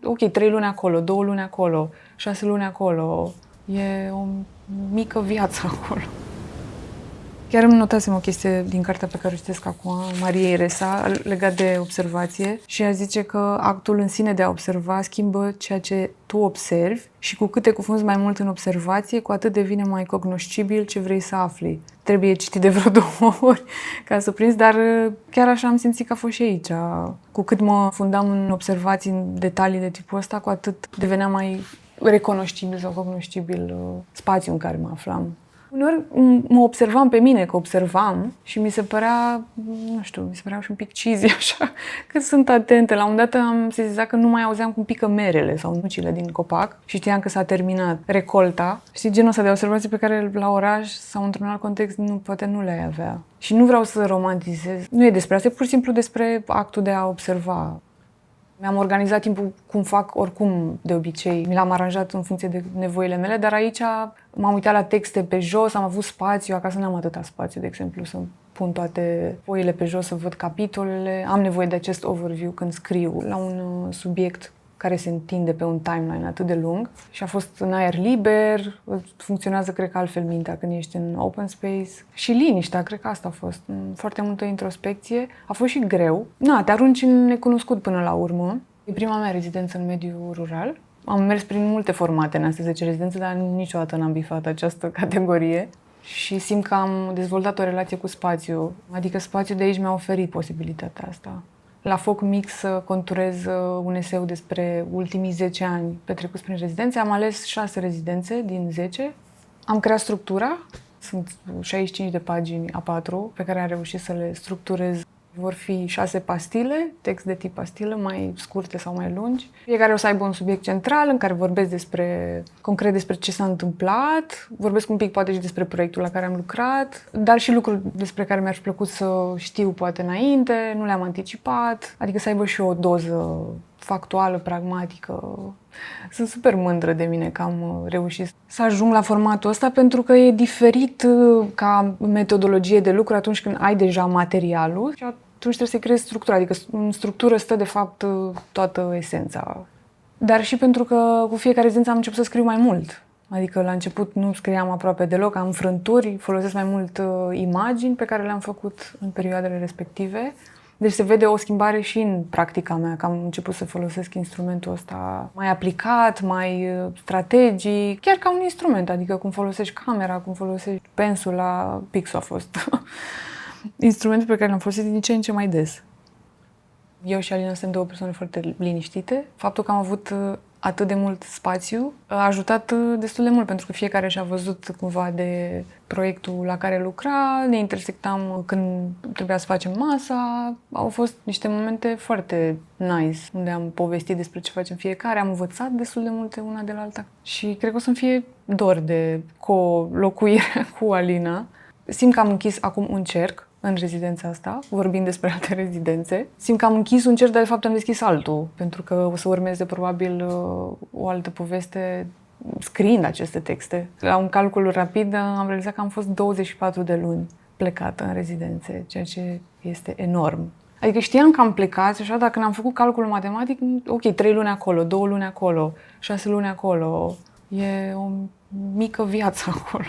ok, 3 luni acolo, 2 luni acolo, 6 luni acolo, e o mică viață acolo. Chiar îmi notasem o chestie din cartea pe care o citesc acum, Mariei Ressa, legat de observație, și ea zice că actul în sine de a observa schimbă ceea ce tu observi și cu cât te cufunzi mai mult în observație, cu atât devine mai cognoscibil ce vrei să afli. Trebuie citit de vreo 2 ori ca să prinzi, dar chiar așa am simțit că a fost și aici. Cu cât mă fundam în observații, în detalii de tipul ăsta, cu atât devenea mai recunoscibil sau cognoscibil spațiul în care mă aflam. Uneori mă observam pe mine că observam și mi se părea, nu știu, mi se păreau și un pic cheesy așa, că sunt atentă. La un dat am sesizat că nu mai auzeam cum pică merele sau nucile din copac și știam că s-a terminat recolta. Știi, genul ăsta de observații pe care la oraș sau într-un alt context poate nu le-ai avea. Și nu vreau să romantizez, nu e despre asta, e pur și simplu despre actul de a observa. Mi-am organizat timpul cum fac oricum de obicei. Mi l-am aranjat în funcție de nevoile mele, dar aici m-am uitat la texte pe jos, am avut spațiu, acasă n-am atâta spațiu, de exemplu, să pun toate foile pe jos, să văd capitolele. Am nevoie de acest overview când scriu la un subiect care se întinde pe un timeline atât de lung și a fost în aer liber, funcționează, cred că, altfel mintea când ești în open space și liniștea, cred că asta a fost. Foarte multă introspecție, a fost și greu. Te arunci în necunoscut până la urmă. E prima mea rezidență în mediul rural. Am mers prin multe formate în astea 10 rezidențe, dar niciodată n-am bifat această categorie și simt că am dezvoltat o relație cu spațiu, adică spațiul de aici mi-a oferit posibilitatea asta. La foc mic să conturez un eseu despre ultimii 10 ani petrecuți prin rezidențe. Am ales 6 rezidențe din 10. Am creat structura. Sunt 65 de pagini A4 pe care am reușit să le structurez. Vor fi 6 pastile, text de tip pastilă, mai scurte sau mai lungi. Fiecare o să aibă un subiect central în care vorbesc concret despre ce s-a întâmplat, vorbesc un pic poate și despre proiectul la care am lucrat, dar și lucruri despre care mi-ar fi plăcut să știu poate înainte, nu le-am anticipat, adică să aibă și o doză factuală, pragmatică. Sunt super mândră de mine că am reușit să ajung la formatul ăsta pentru că e diferit ca metodologie de lucru atunci când ai deja materialul și atunci trebuie să creezi structura, adică în structură stă de fapt toată esența. Dar și pentru că cu fiecare rezidență am început să scriu mai mult. Adică la început nu scriam aproape deloc, am frânturi, folosesc mai mult imagini pe care le-am făcut în perioadele respective. Deci se vede o schimbare și în practica mea, că am început să folosesc instrumentul ăsta mai aplicat, mai strategic, chiar ca un instrument, adică cum folosești camera, cum folosești pensula, Pixul a fost instrumentul pe care l-am folosit din ce în ce mai des. Eu și Alina suntem 2 persoane foarte liniștite. Faptul că am avut atât de mult spațiu a ajutat destul de mult, pentru că fiecare și-a văzut cumva de proiectul la care lucra, ne intersectam când trebuia să facem masa. Au fost niște momente foarte nice, unde am povestit despre ce facem fiecare, am învățat destul de multe una de la alta și cred că o să-mi fie dor de co-locuire cu Alina. Simt că am închis acum un cerc în rezidența asta, vorbind despre alte rezidențe. Simt că am închis un cerc, dar de fapt am deschis altul, pentru că o să urmeze probabil o altă poveste scriind aceste texte. La un calcul rapid am realizat că am fost 24 de luni plecată în rezidențe, ceea ce este enorm. Adică știam că am plecat și așa, dar când am făcut calculul matematic, ok, 3 luni acolo, 2 luni acolo, 6 luni acolo, e o mică viață acolo.